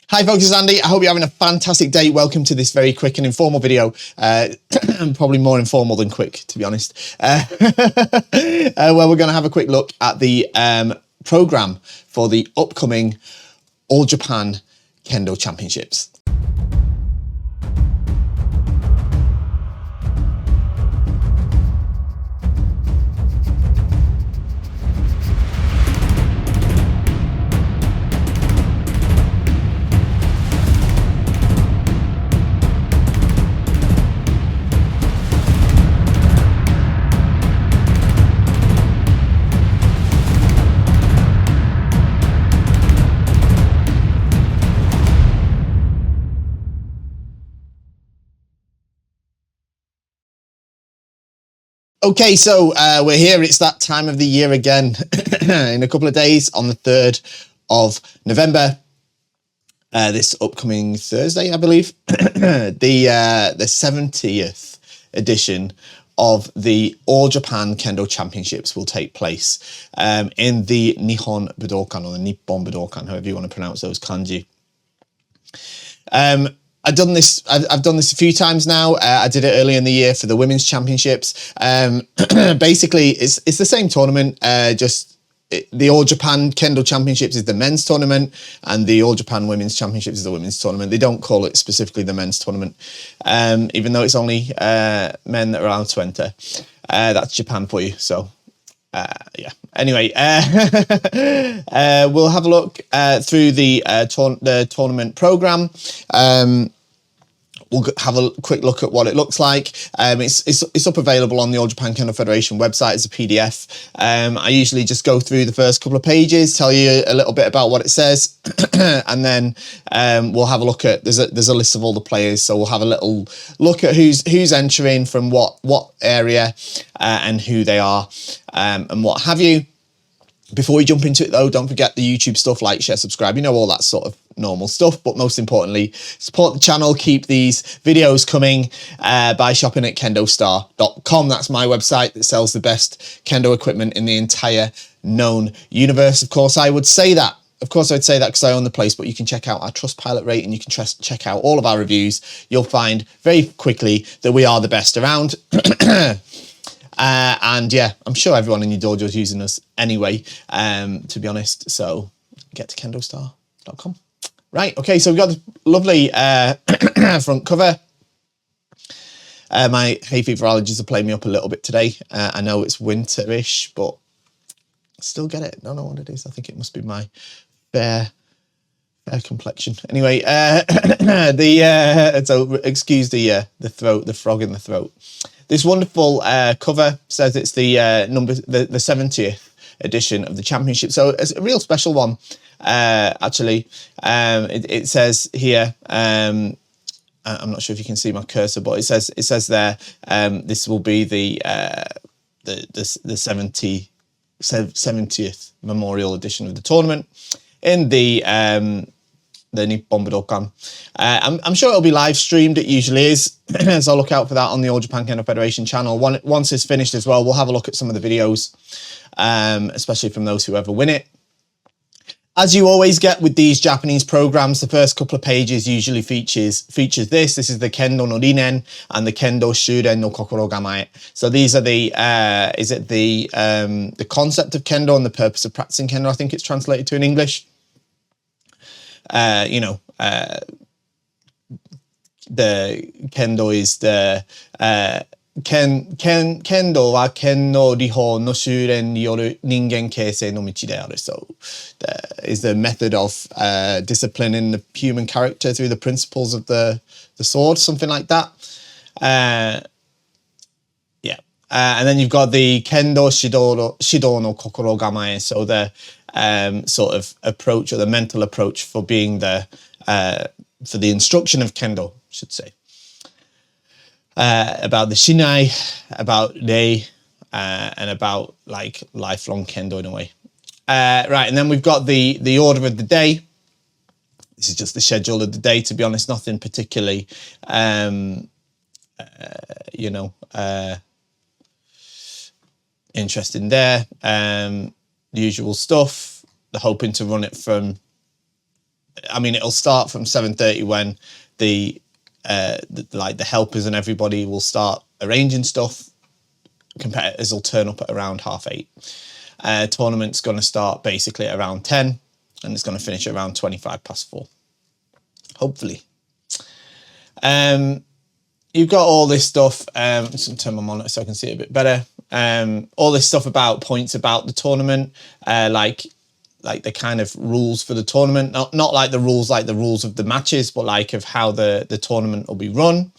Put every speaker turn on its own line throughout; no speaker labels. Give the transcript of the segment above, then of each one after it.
Hi folks, it's Andy. I hope you're having a fantastic day. Welcome to this very quick and informal video. Probably more informal than quick, to be honest. Where we're going to have a quick look at the program for the upcoming All Japan Kendo Championships. Okay, so we're here. It's that time of the year again. In a couple of days, on the 3rd of November, this upcoming Thursday, I believe, the 70th edition of the All Japan Kendo Championships will take place in the Nihon Budokan, or the Nippon Budokan, however you want to pronounce those kanji. I've done this a few times now. I did it earlier in the year for the women's championships. Basically, it's the same tournament. The All Japan Kendo Championships is the men's tournament, and the All Japan Women's Championships is the women's tournament. They don't call it specifically the men's tournament, even though it's only men that are allowed to enter. That's Japan for you. So. Yeah. Anyway, we'll have a look through the tournament program. We'll have a quick look at what it looks like. It's up available on the All Japan Kendo Federation website as a PDF. I usually just go through the first couple of pages, tell you a little bit about what it says, and then we'll have a look at. There's a list of all the players, so we'll have a little look at who's entering from what area and who they are and what have you. Before we jump into it though, don't forget the YouTube stuff, like, share, subscribe, you know, all that sort of normal stuff. But most importantly, support the channel, keep these videos coming by shopping at KendoStar.com. That's my website that sells the best kendo equipment in the entire known universe. Of course, I would say that. Of course, I'd say that because I own the place, but you can check out our Trustpilot rating. You can check out all of our reviews. You'll find very quickly that we are the best around. And yeah, I'm sure everyone in your dojo is using us anyway, to be honest. So get to KendoStar.com. Right, okay, so we've got the lovely front cover. My hay fever allergies are playing me up a little bit today. I know it's winterish, but I still get it. I don't know what it is. I think it must be my fair complexion. Anyway, so excuse the frog in the throat. This wonderful cover says it's the the 70th edition of the championship. So it's a real special one, actually. It says here, I'm not sure if you can see my cursor, but it says there, this will be the 70th memorial edition of the tournament in the Nippon Budokan. I'm sure it'll be live streamed. It usually is. So look out for that on the All Japan Kendo Federation channel. Once it's finished as well, we'll have a look at some of the videos, especially from those who ever win it. As you always get with these Japanese programs, the first couple of pages usually features this. This is the Kendo no Rinen and the Kendo Shuren no Kokoro Gamae. So these are the the concept of Kendo and the purpose of practicing Kendo. I think it's translated to in English. The Kendo is the Kendo wa ken no rihou no shuren ni yoru ningen keisei no michi de aru. So is the method of disciplining the human character through the principles of the sword, something like that. Yeah. And then you've got the Kendo Shido no Kokoro Gamae, so the sort of approach, or the mental approach for being for the instruction of Kendo, I should say. About the Shinai, about Rei, and about like lifelong Kendo in a way. Right, and then we've got the order of the day. This is just the schedule of the day, to be honest, nothing particularly, interesting there. The usual stuff. They're hoping to run it from I mean, it'll start from 7:30 when the helpers and everybody will start arranging stuff. Competitors will turn up at around 8:30. Tournament's going to start basically at around 10, and it's going to finish at around 4:25. Hopefully. You've got all this stuff. I'm just going to turn my monitor so I can see it a bit better. All this stuff about points about the tournament, like the kind of rules for the tournament, not like the rules of the matches, but like of how the tournament will be run.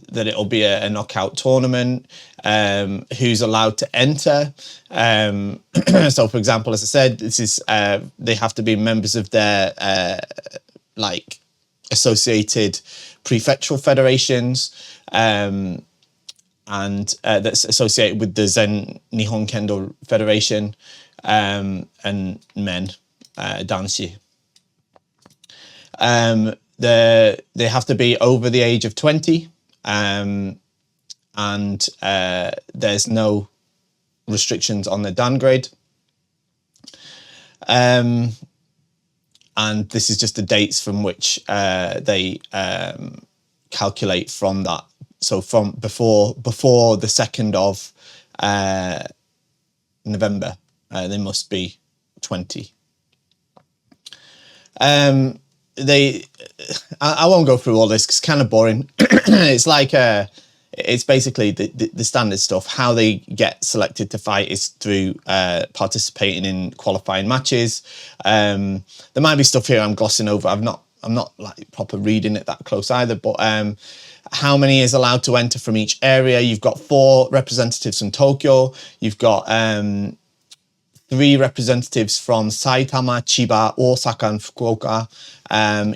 That it'll be a knockout tournament, who's allowed to enter. So for example, as I said, this is they have to be members of their like associated prefectural federations, and that's associated with the Zen Nihon Kendo Federation, and men, danshi. They have to be over the age of 20, and there's no restrictions on the dan grade. And this is just the dates from which they calculate from that. So from before the 2nd of November, they must be 20. I won't go through all this because it's kind of boring. It's like it's basically the standard stuff. How they get selected to fight is through participating in qualifying matches. There might be stuff here I'm glossing over. I'm not like proper reading it that close either. But how many is allowed to enter from each area? You've got 4 representatives from Tokyo. You've got 3 representatives from Saitama, Chiba, Osaka, and Fukuoka.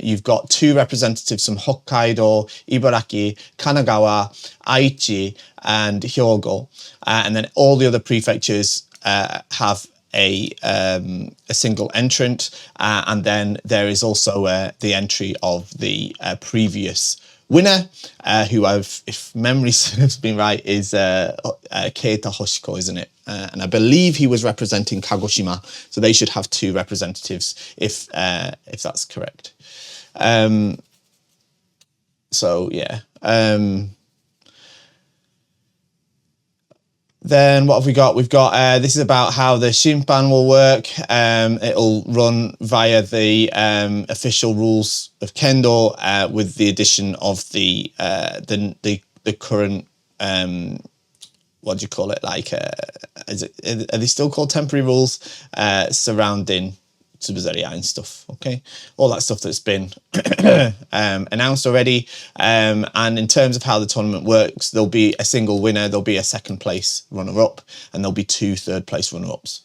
You've got 2 representatives from Hokkaido, Ibaraki, Kanagawa, Aichi, and Hyogo. And then all the other prefectures have a single entrant. And then there is also the entry of the previous winner, who if memory serves me right, is Keita Hoshiko, isn't it? And I believe he was representing Kagoshima, so they should have 2 representatives if that's correct. So yeah. Then what have we got? We've got this is about how the Shimpan will work. It'll run via the official rules of Kendo, with the addition of the current what do you call it? Like, are they still called temporary rules surrounding Tsubuzari and stuff? Okay, all that stuff that's been announced already. And in terms of how the tournament works, there'll be a single winner, there'll be a 2nd place runner-up, and there'll be 2 3rd place runner-ups.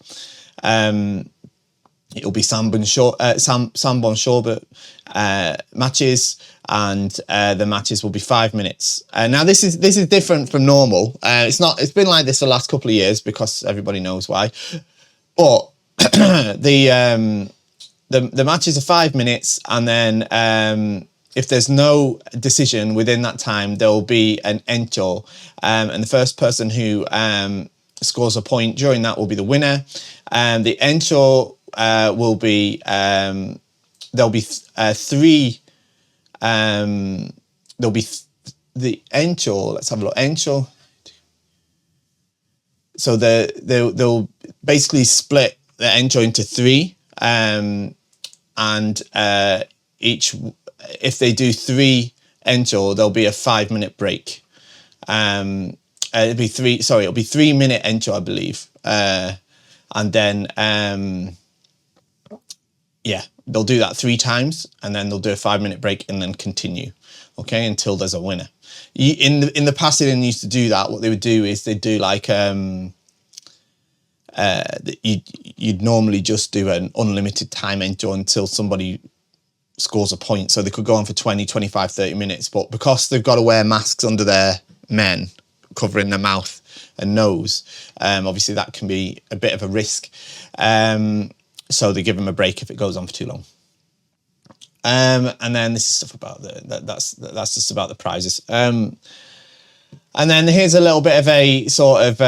It'll be Sanbon Shorbut matches, and the matches will be 5 minutes. Now this is different from normal. It's been like this the last couple of years because everybody knows why. But the matches are 5 minutes, and then if there's no decision within that time, there will be an encho, and the first person who scores a point during that will be the winner. The encho will be there'll be 3. There'll be the encho. Let's have a look. Encho. So they'll basically split the encho into 3. And if they do 3 encho, there'll be a 5-minute break. It'll be 3 minute encho, I believe. And then yeah, they'll do that 3 times, and then they'll do a 5-minute break and then continue, okay, until there's a winner. In the past, they didn't used to do that. What they would do is they'd do like you'd normally just do an unlimited time encho until somebody scores a point. So they could go on for 20, 25, 30 minutes. But because they've got to wear masks under their men, covering their mouth and nose, obviously that can be a bit of a risk. So they give them a break if it goes on for too long. And then this is stuff about that's just about the prizes. And then here's a little bit of a sort of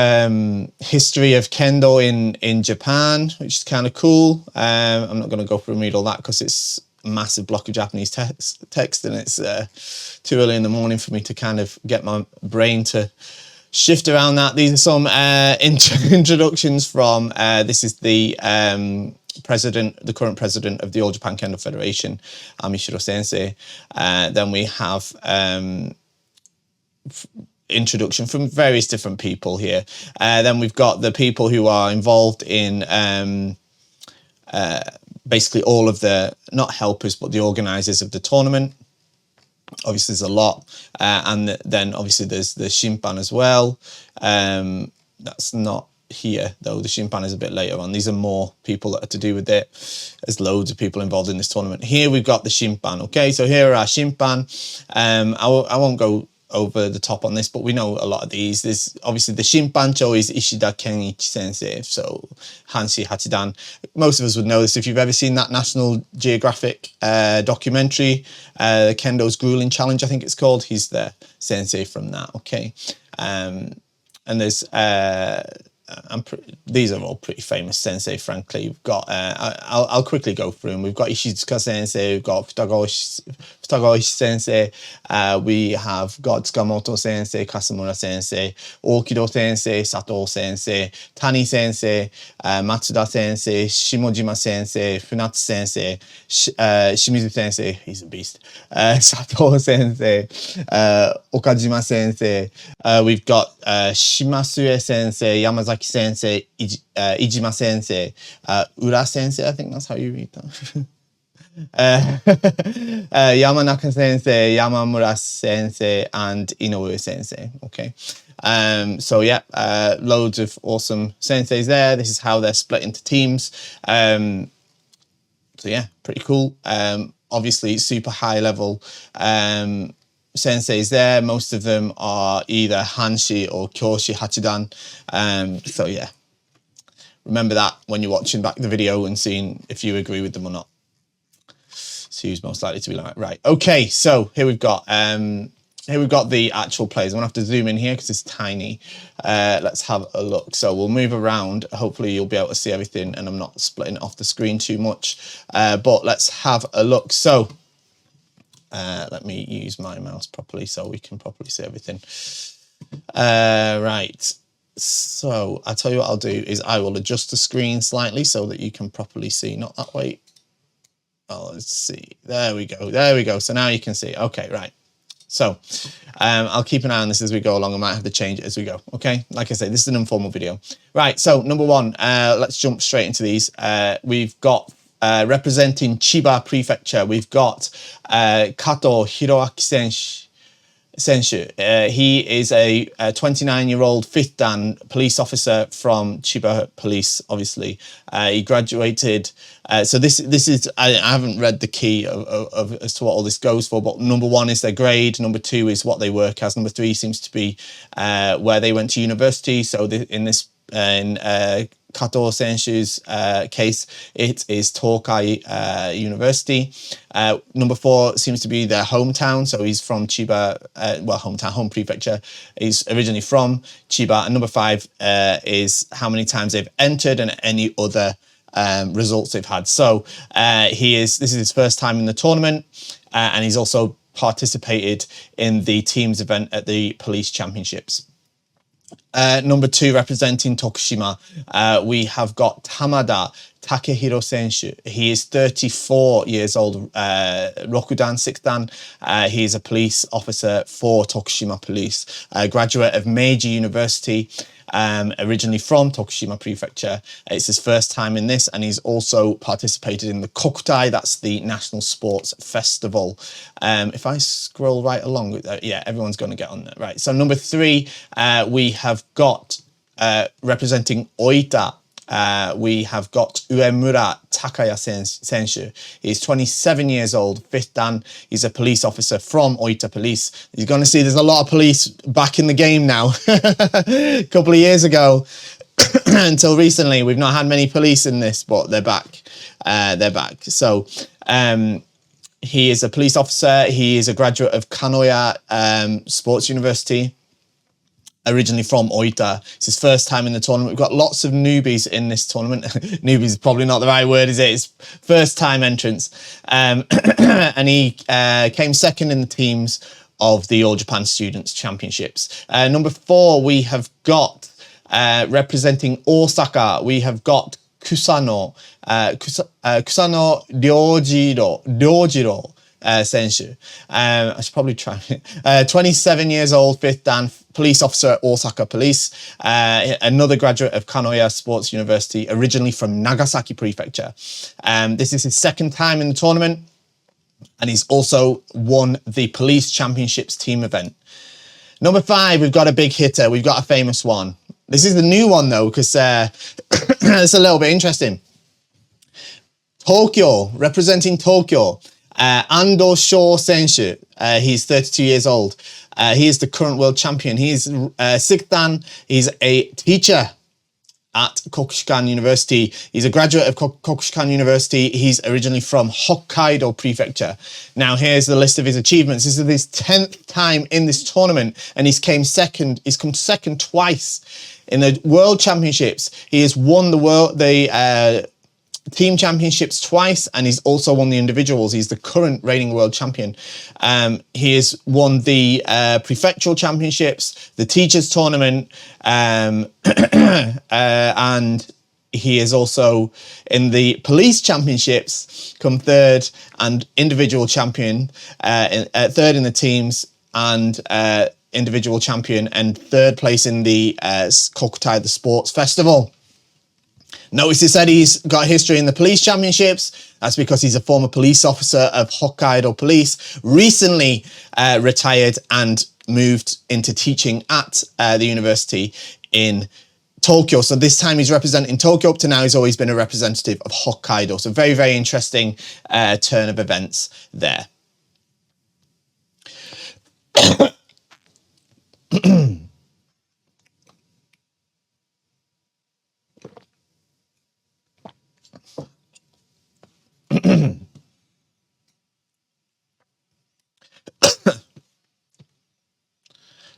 history of kendo in Japan, which is kind of cool. I'm not going to go through and read all that because it's a massive block of Japanese text and it's too early in the morning for me to kind of get my brain to shift around that. These are some introductions from, this is the current president of the All Japan Kendo Federation, Amishiro Sensei. Then we have introduction from various different people here. Then we've got the people who are involved in basically all of the, not helpers, but the organisers of the tournament. Obviously there's a lot. And then obviously there's the Shimpan as well. That's not here though. The Shimpan is a bit later on. These are more people that are to do with it. There's loads of people involved in this tournament. Here we've got the Shimpan. Okay, so here are our Shimpan. I won't go over the top on this, but we know a lot of these. There's obviously the Shimpancho is Ishida Kenichi Sensei, so Hanshi Hachidan. Most of us would know this if you've ever seen that National Geographic documentary, Kendo's Grueling Challenge, I think it's called. He's the sensei from that. Okay, and there's these are all pretty famous sensei, frankly. We've got, I'll quickly go through them. We've got Ishizuka Sensei, we've got Futagoishi Sensei, we have got Tsukamoto Sensei, Kasumura Sensei, Okido Sensei, Sato Sensei, Tani Sensei, Matsuda Sensei, Shimojima Sensei, Funatsu Sensei, Shimizu Sensei, he's a beast, Sato Sensei, Okajima Sensei, we've got Shimasue Sensei, Yamazaki Sensei, Ijima Sensei, Ura Sensei, I think that's how you read that. Yamanaka Sensei, Yamamura Sensei, and Inoue Sensei. Okay. So yeah, loads of awesome senseis there. This is how they're split into teams. So yeah, pretty cool. Obviously super high level senseis there. Most of them are either Hanshi or Kyoshi Hachidan. So yeah, remember that when you're watching back the video and seeing if you agree with them or not. So who's most likely to be like, right. Okay, so here we've got the actual players. I'm gonna have to zoom in here because it's tiny. Let's have a look. So we'll move around. Hopefully you'll be able to see everything and I'm not splitting it off the screen too much. But let's have a look. So let me use my mouse properly so we can properly see everything. Right. So I'll tell you what I'll do is I will adjust the screen slightly so that you can properly see. Not that way. Oh, let's see. There we go. There we go. So now you can see. Okay, right. So I'll keep an eye on this as we go along. I might have to change it as we go. Okay. Like I say, this is an informal video. Right. So number one, let's jump straight into these. We've got representing Chiba Prefecture. We've got Kato Hiroaki Senshu. He is a 29-year-old fifth dan police officer from Chiba Police, obviously. He graduated. So this is, I haven't read the key of as to what all this goes for, but number one is their grade. Number two is what they work as. Number three seems to be where they went to university. So in Kato Senshu's case, it is Tokai University. Number four seems to be their hometown, so he's from Chiba, home prefecture. He's originally from Chiba. And number five is how many times they've entered and any other results they've had. So this is his first time in the tournament, and he's also participated in the teams event at the police championships. Number two, representing Tokushima, we have got Tamada Takehiro Senshu. He is 34 years old, Rokudan, 6th dan. He is a police officer for Tokushima Police, a graduate of Meiji University, originally from Tokushima Prefecture. It's his first time in this, and he's also participated in the Kokutai, that's the National Sports Festival. If I scroll right along, yeah, everyone's going to get on that. Right, so number three, we have got representing Oita. We have got Uemura Takaya Senshu. He's 27 years old, 5th dan. He's a police officer from Oita Police. You're going to see there's a lot of police back in the game now. A couple of years ago, until recently, we've not had many police in this, but they're back. They're back. So he is a police officer. He is a graduate of Kanoya Sports University. originally from Oita. It's his first time in the tournament. We've got lots of newbies in this tournament. Newbies is probably not the right word, is it? It's first time entrance. And he came second in the teams of the All Japan Students Championships. Number 4, we have got representing Osaka, we have got Kusano Ryojiro Senshu. I should probably try. 27 years old, 5th Dan, police officer at Osaka Police. Another graduate of Kanoya Sports University, originally from Nagasaki Prefecture. This is his second time in the tournament, and he's also won the Police Championships team event. Number 5, we've got a big hitter. We've got a famous one. This is the new one, though, because it's a little bit interesting. Tokyo, representing Tokyo, Ando Sho Senshu. He's 32 years old. He is the current world champion. He is 6th Dan. He's a teacher at Kokushikan University. He's a graduate of Kokushikan University. He's originally from Hokkaido Prefecture. Now, here's the list of his achievements. This is his 10th time in this tournament, and he's come second twice in the World Championships. He has won the team championships twice, and he's also won the individuals. He's the current reigning world champion. He has won the prefectural championships, the teachers tournament, and he is also in the police championships, come 3rd and individual champion, 3rd in the teams and individual champion, and 3rd place in the Kokutai, the sports festival. Notice it said he's got history in the police championships. That's because he's a former police officer of Hokkaido Police, recently retired and moved into teaching at the university in Tokyo. So this time he's representing Tokyo. Up to now, he's always been a representative of Hokkaido. So very, very interesting turn of events there.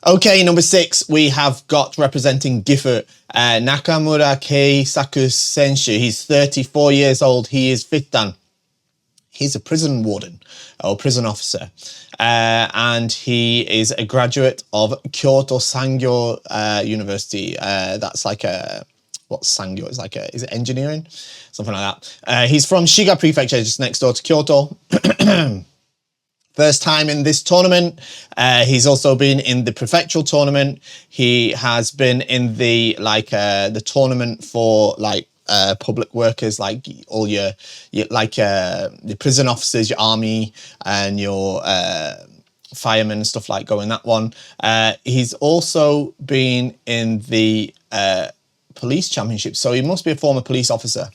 Okay, number 6, we have got representing Gifu, Nakamura Keisaku Senshu. He's 34 years old. He is 5th Dan. He's a prison warden or prison officer, and he is a graduate of Kyoto Sangyo University. That's like what's Sangyo? It's like is it engineering? Something like that. He's from Shiga Prefecture, just next door to Kyoto. First time in this tournament. He's also been in the prefectural tournament. He has been in the the tournament for public workers, like all your prison officers, your army, and your firemen and stuff like go in that one. He's also been in the police championship, so he must be a former police officer,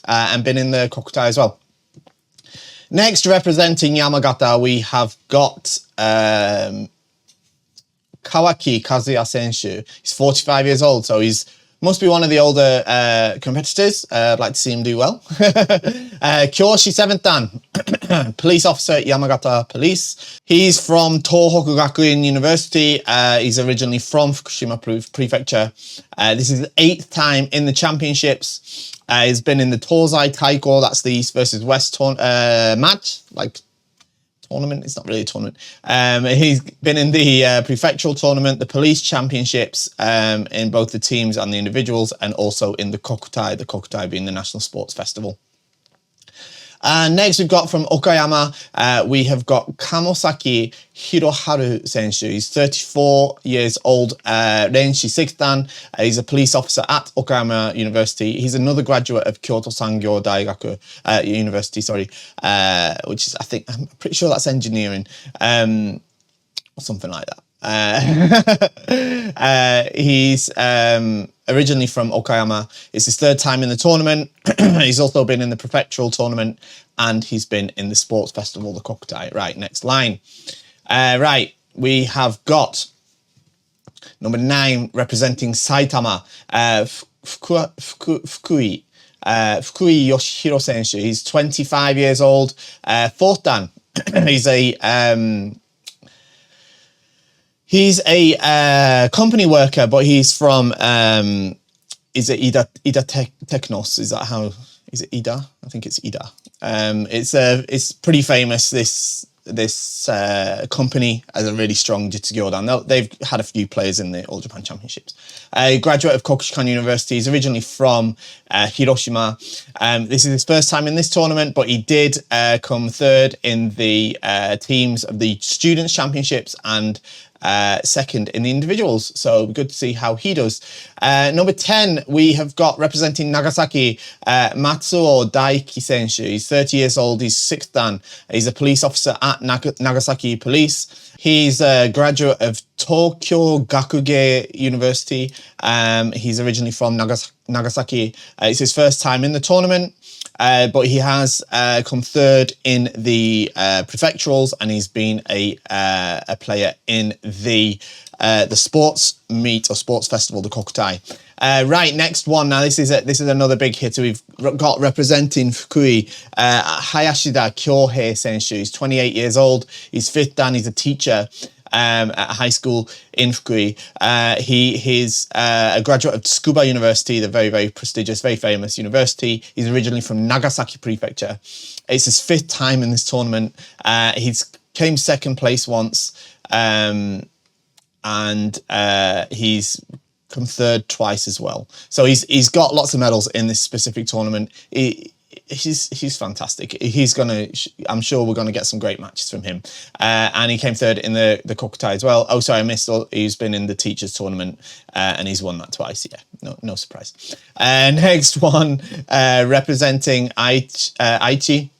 and been in the Kokutai as well. Next, representing Yamagata, we have got Kawaki Kazuya Senshu. He's 45 years old, so he's must be one of the older competitors. I'd like to see him do well. Kyoshi 7th Dan, police officer at Yamagata Police. He's from Tohoku Gakuin University. He's originally from Fukushima Prefecture. This is his 8th time in the championships. He's been in the Tozai Taiko, that's the East versus West match, tournament. It's not really a tournament. He's been in the prefectural tournament, the police championships, in both the teams and the individuals, and also in the Kokutai being the National Sports Festival. Next, we've got from Okayama, we have got Kamosaki Hiroharu Senshu. He's 34 years old, Renshi 6th Dan. He's a police officer at Okayama University. He's another graduate of Kyoto Sangyo Daigaku University, which is, I'm pretty sure that's engineering, or something like that. He's originally from Okayama. It's his 3rd time in the tournament. He's also been in the prefectural tournament, and he's been in the sports festival, the Kokutai. Right, next line. Right, we have got number 9 representing Saitama, Fukui Yoshihiro Senshu. He's 25 years old, 4th Dan. He's a He's a company worker, but he's from is it Ida Technos? Is that how? Is it Ida? I think it's Ida. It's pretty famous. This company has a really strong Jitsu-Gyodan. They've had a few players in the All Japan Championships. A graduate of Kokushikan University. He's originally from Hiroshima. This is his first time in this tournament, but he did come third in the teams of the Students' Championships and second in the individuals. So good to see how he does. Number 10, we have got representing Nagasaki, Matsuo Daiki Senshu. He's 30 years old. He's 6th dan. He's a police officer at Nagasaki Police. He's a graduate of Tokyo Gakuge University. He's originally from Nagasaki. It's his first time in the tournament. But he has come third in the prefecturals, and he's been a player in the sports meet or sports festival, the Kokutai. Right, next one. Now this is another big hitter. We've got representing Fukui, Hayashida Kyohei Senshu. He's 28 years old. He's 5th dan. He's a teacher at a high school in Fukui. He's a graduate of Tsukuba University, the very, very prestigious, very famous university. He's originally from Nagasaki Prefecture. It's his 5th time in this tournament. He's came 2nd place once, and he's come 3rd twice as well. So he's got lots of medals in this specific tournament. He's fantastic. I'm sure we're gonna get some great matches from him. And he came 3rd in the Kokutai as well. Oh, sorry, I missed. He's been in the teachers tournament, and he's won that twice. Yeah, no surprise. Next one, representing Aichi.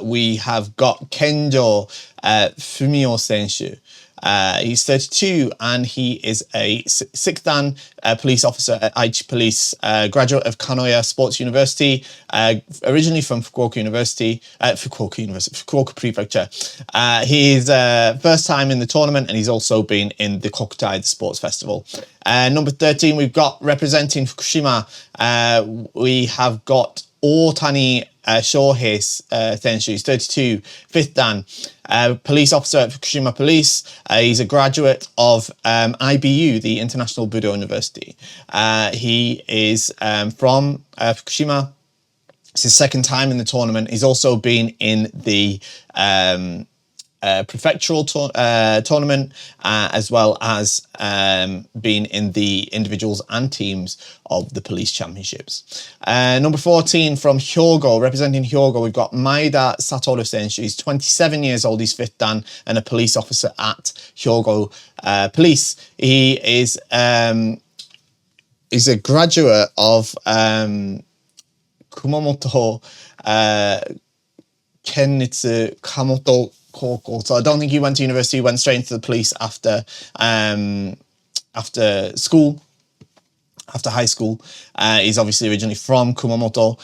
We have got Kendo Fumio Senshu. He's 32 and he is a 6th dan police officer at Aichi Police, graduate of Kanoya Sports University, originally from Fukuoka Prefecture. He's first time in the tournament, and he's also been in the Kokutai, the sports festival. Number 13, we've got representing Fukushima. We have got Otani Shohei Senshu. He's 32, 5th dan. Police officer at Fukushima Police. He's a graduate of IBU, the International Budo University. He is from Fukushima. It's his 2nd time in the tournament. He's also been in the prefectural tournament, as well as being in the individuals and teams of the police championships. Number 14 from Hyogo, representing Hyogo, we've got Maeda Satoru Senshu. He's 27 years old, he's 5th dan, and a police officer at Hyogo Police. He is he's a graduate of Kumamoto Kennitsu Kamoto Koko. So I don't think he went to university. He went straight into the police after school, after high school. He's obviously originally from Kumamoto.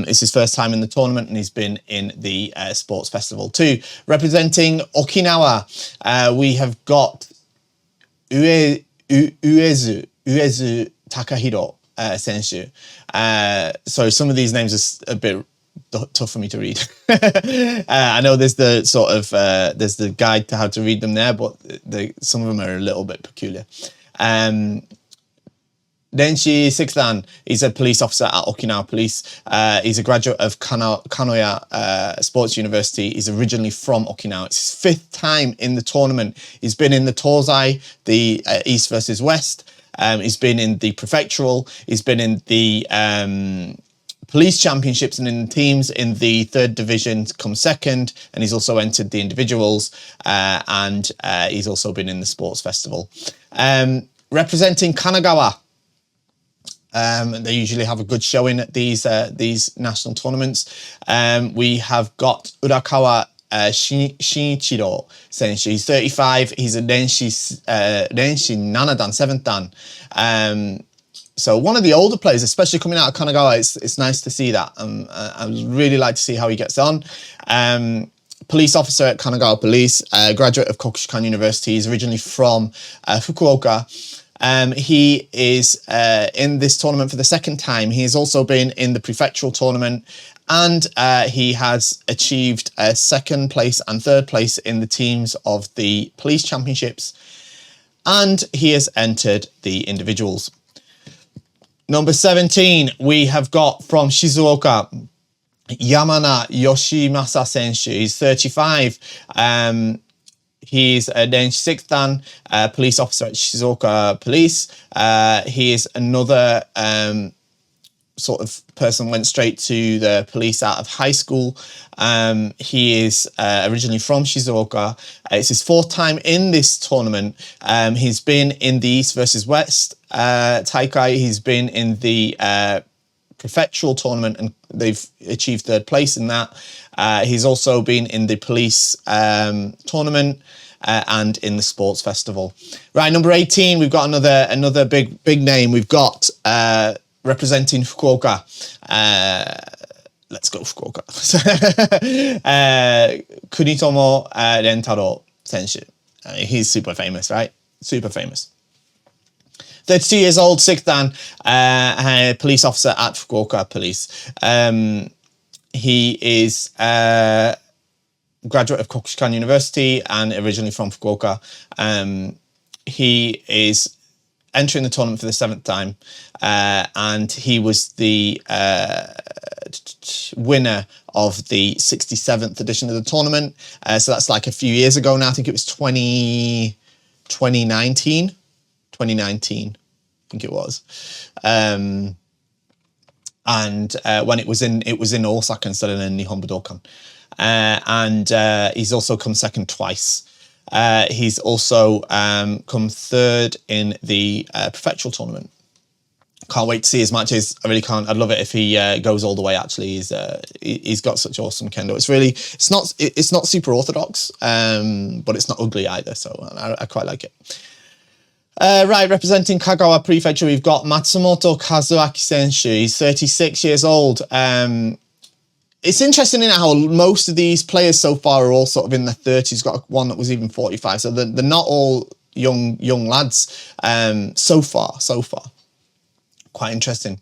It's his first time in the tournament, and he's been in the sports festival too. Representing Okinawa, we have got Uezu Takahiro Senshu. So some of these names are a bit tough for me to read. I know there's the sort of there's the guide to how to read them there, but some of them are a little bit peculiar. Denshi 6th dan, he's a police officer at Okinawa Police. He's a graduate of Kanoya Sports University. He's originally from Okinawa. It's his 5th time in the tournament. He's been in the Tozai, the East versus West. He's been in the prefectural. He's been in the police championships and in teams in the 3rd division, come 2nd, and he's also entered the individuals, and he's also been in the sports festival. Representing Kanagawa, they usually have a good showing at these national tournaments. We have got Urakawa Shinichiro Senshu. He's 35. He's a Renshi 7 dan, 7th dan. So one of the older players, especially coming out of Kanagawa, it's nice to see that. I would really like to see how he gets on. Police officer at Kanagawa Police, graduate of Kokushikan University. He's originally from Fukuoka. He is in this tournament for the 2nd time. He has also been in the prefectural tournament, And he has achieved second place and third place in the teams of the police championships. And he has entered the individuals. Number 17, we have got from Shizuoka, Yamana Yoshimasa Senshu. He's 35. He's a then 6th Dan police officer at Shizuoka Police. He is another sort of person went straight to the police out of high school. He is originally from Shizuoka. It's his 4th time in this tournament. He's been in the East versus West Taikai. He's been in the prefectural tournament and they've achieved 3rd place in that. He's also been in the police tournament and in the sports festival. Right, number 18, we've got another big name. We've got representing Fukuoka. Let's go Fukuoka. Kunitomo Rentaro Senshu. He's super famous, right? Super famous. 32 years old, 6th Dan, police officer at Fukuoka Police. He is a graduate of Kokushikan University and originally from Fukuoka. He is entering the tournament for the 7th time, and he was the winner of the 67th edition of the tournament. So that's like a few years ago now. I think it was 2019. 2019, I think it was. And when it was in Osaka instead of in Nihon Budokan. And he's also come 2nd twice. He's also come 3rd in the prefectural tournament. Can't wait to see his matches. I really can't. I'd love it if he goes all the way. Actually, he's got such awesome kendo. It's not super orthodox, but it's not ugly either. So I quite like it. Right, representing Kagawa Prefecture, we've got Matsumoto Kazuaki Senshu. He's 36 years old. It's interesting in how most of these players so far are all sort of in their 30s. Got one that was even 45, so they're not all young lads. So far. Quite interesting.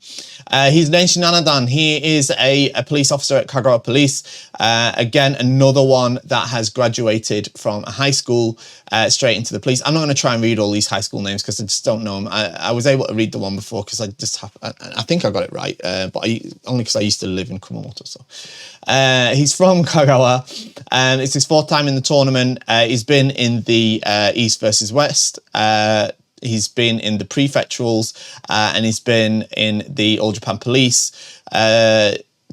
He's Renshi Nanadan. He is a police officer at Kagawa Police. Again, another one that has graduated from a high school straight into the police. I'm not going to try and read all these high school names because I just don't know them. I was able to read the one before because I think I got it right, but only because I used to live in Kumamoto. So he's from Kagawa. It's his 4th time in the tournament. He's been in the East versus West. He's been in the prefecturals and he's been in the All Japan Police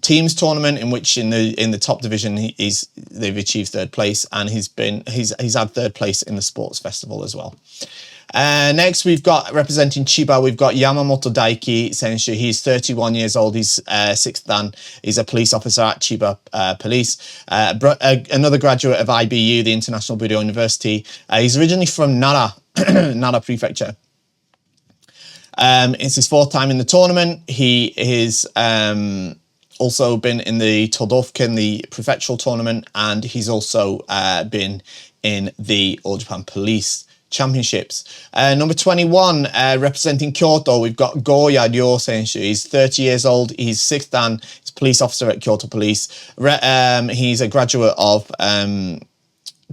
teams tournament, in which in the top division they've achieved 3rd place, and he's had 3rd place in the sports festival as well. Next, we've got representing Chiba, we've got Yamamoto Daiki Senshu. He's 31 years old. He's 6th Dan. He's a police officer at Chiba Police. Another graduate of IBU, the International Budo University. He's originally from Nara, Nara Prefecture. It's his 4th time in the tournament. He is also been in the Todofuken, the prefectural tournament, and he's also been in the All Japan Police Championships. Number 21, representing Kyoto, we've got Goya Ryo Senshu. He's 30 years old. He's 6th Dan. He's a police officer at Kyoto Police. He's a graduate of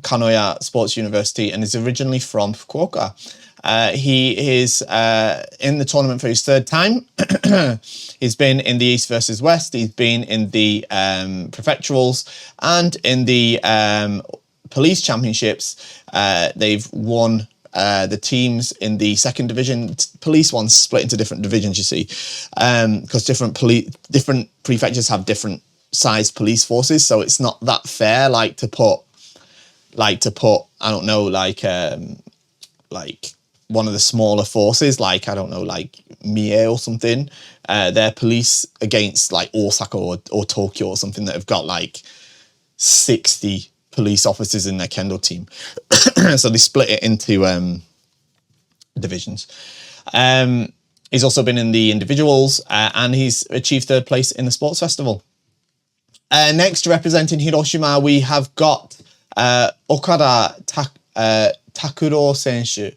Kanoya Sports University and is originally from Fukuoka. He is in the tournament for his 3rd time. He's been in the East versus West. He's been in the prefecturals and in the police championships. They've won the teams in the 2nd division. Police one's split into different divisions, you see, because different prefectures have different sized police forces. So it's not that fair, like to put I don't know, like one of the smaller forces, like, I don't know, like Mie or something, their police against like Osaka or Tokyo or something that have got like 60 police officers in their kendo team. So they split it into divisions. He's also been in the individuals and he's achieved 3rd place in the sports festival. Next, representing Hiroshima, we have got Okada Takuro Senshu.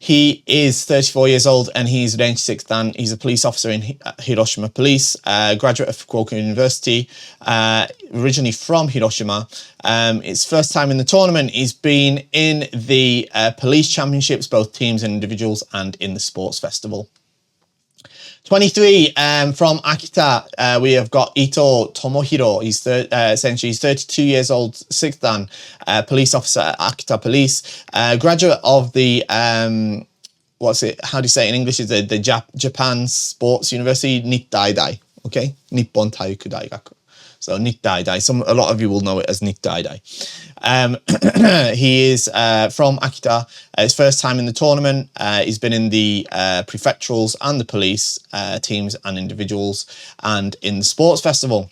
He is 34 years old and he's Renshi 6th Dan. He's a police officer in Hiroshima Police, graduate of Fukuoka University, originally from Hiroshima. It's first time in the tournament. He's been in the police championships, both teams and individuals, and in the sports festival. 23, from Akita, we have got Ito Tomohiro. He's essentially he's 32 years old, 6th Dan, police officer at Akita Police, graduate of the what's it? How do you say it in English? Is the Japan Sports University, Nittaidai. Okay, Nippon Taiuku Daigaku. So Nittaidai. A lot of you will know it as Nittaidai. He is from Akita. His first time in the tournament. He's been in the prefecturals and the police teams and individuals, and in the sports festival.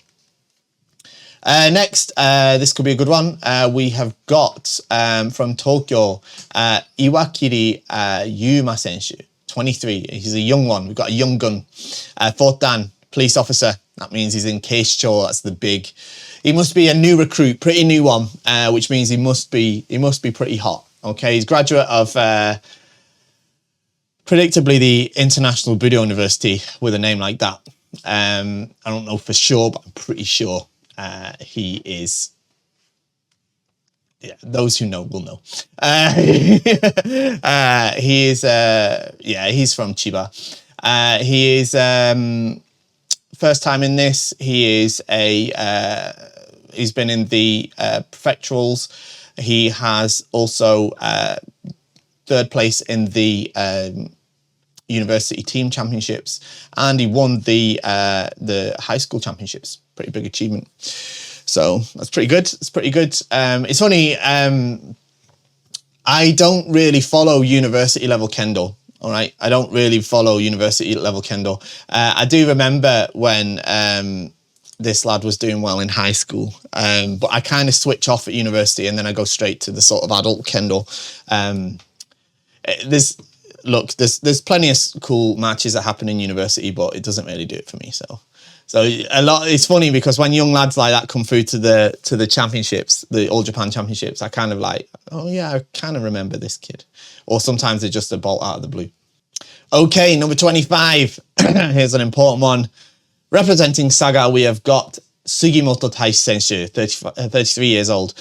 Next, this could be a good one. We have got from Tokyo, Iwakiri Yuma Senshu, 23. He's a young one. We've got a young gun. 4th Dan, police officer. That means he's in Keishicho. That's the big. He must be a new recruit, pretty new one, which means he must be pretty hot. Okay, he's graduate of predictably the International Budo University with a name like that. I don't know for sure, but I'm pretty sure he is. Yeah, those who know will know. He is. Yeah, he's from Chiba. He is. First time in this. He is he's been in the prefecturals. He has also 3rd place in the university team championships, and he won the high school championships. Pretty big achievement. So that's pretty good. It's pretty good. It's funny. I don't really follow university level kendo. All right, I don't really follow university level kendo. I do remember when this lad was doing well in high school, but I kind of switch off at university and then I go straight to the sort of adult kendo. There's plenty of cool matches that happen in university, but it doesn't really do it for me. So a lot. It's funny because when young lads like that come through to the championships, the All Japan Championships, I kind of like, oh yeah, I kind of remember this kid. Or sometimes they're just a bolt out of the blue. Okay, number 25. Here's an important one. Representing Saga, we have got Sugimoto Taishi Senshu, 33 years old.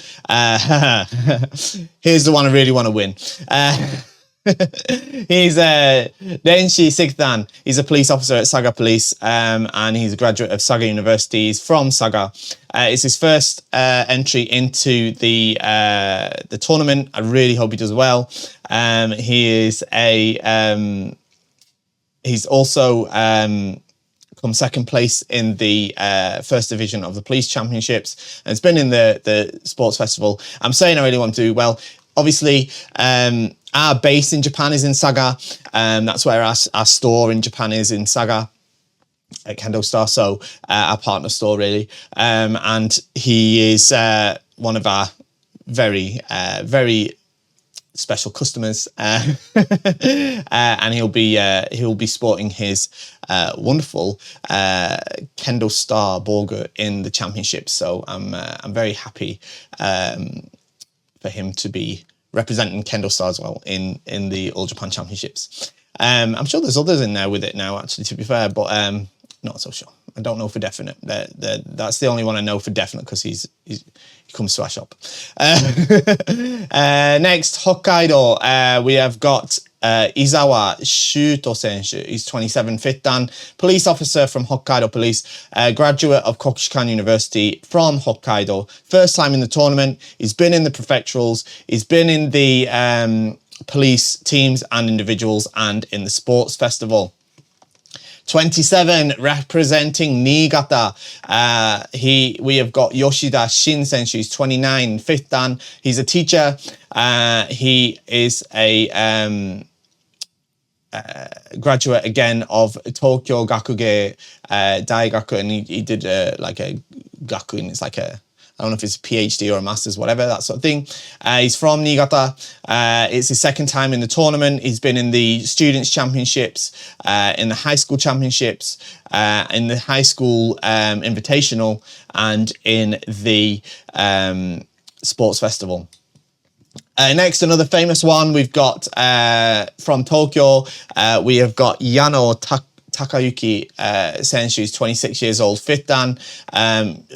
Here's the one I really want to win. He's Renshi 6th Dan. He's a police officer at Saga Police, and he's a graduate of Saga University. He's from Saga. It's his first entry into the tournament. I really hope he does well. He is he's also come 2nd place in the 1st division of the police championships, and it's been in the sports festival. I'm saying I really want to do well. Obviously, our base in Japan is in Saga. That's where our store in Japan is, in Saga at KendoStar. So our partner store, really. And he is one of our very, very special customers. And he'll be sporting his wonderful KendoStar Borger in the championship. So I'm very happy for him to be representing KendoStar as well in the All Japan Championships. I'm sure there's others in there with it now, actually, to be fair, but not so sure. I don't know for definite. That's the only one I know for definite because he comes to our shop. Next, Hokkaido. We have got Izawa Shuto Senshu. He's 27, 5th Dan, police officer from Hokkaido Police, graduate of Kokushikan University from Hokkaido. First time in the tournament. He's been in the prefecturals. He's been in the police teams and individuals, and in the sports festival. 27, representing Niigata. We have got Yoshida Shin Senshu. He's 29, 5th Dan. He's a teacher. He is a graduate again of Tokyo Gakuge Daigaku, and he did like a gaku, and it's like a, I don't know if it's a PhD or a master's, whatever, that sort of thing. He's from Niigata. It's his 2nd time in the tournament. He's been in the students' championships, in the high school championships, in the high school invitational, and in the sports festival. Next, another famous one we've got from Tokyo. We have got Takayuki Senshu, who's 26 years old, fifth dan,